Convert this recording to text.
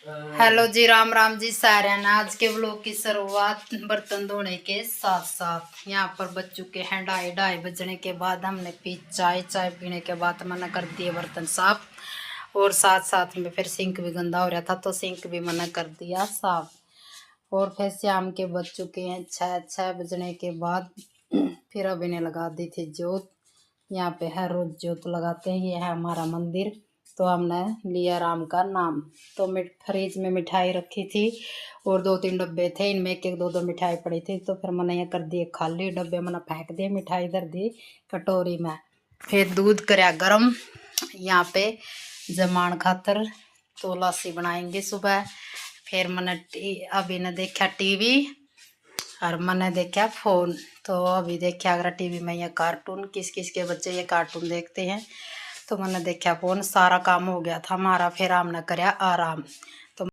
Hello जी, राम राम जी सारे ना। आज के व्लॉग की शुरुआत बर्तन धोने के साथ साथ यहाँ पर बज चुके हैं 2:30 बजने के बाद हमने पी चाय। चाय पीने के बाद मना कर दिए बर्तन साफ, और साथ साथ में फिर सिंक भी गंदा हो रहा था तो सिंक भी मना कर दिया साफ। और फिर शाम के बज चुके हैं 6 बजने के बाद फिर अभी ने लगा दी थी जोत। यहाँ पे हर रोज जोत लगाते हैं, ये है हमारा मंदिर। तो हमने लिया राम का नाम। तो फ्रिज में मिठाई रखी थी और 2-3 डब्बे थे, इनमें एक एक दो दो मिठाई पड़ी थी। तो फिर मैंने ये कर दिए खाली डब्बे, मैंने फेंक दिए, मिठाई इधर दी कटोरी में। फिर दूध कराया गरम यहाँ पे जमान खातर, तो लस्सी बनाएंगे सुबह। फिर मैंने अभी ने देखा टीवी और मैंने देखा फोन। तो अभी देखा अगर टीवी में ये कार्टून, किस किस के बच्चे ये कार्टून देखते हैं, तो मैंने देखा फोन। सारा काम हो गया था हमारा, फिर हमने कराया आराम।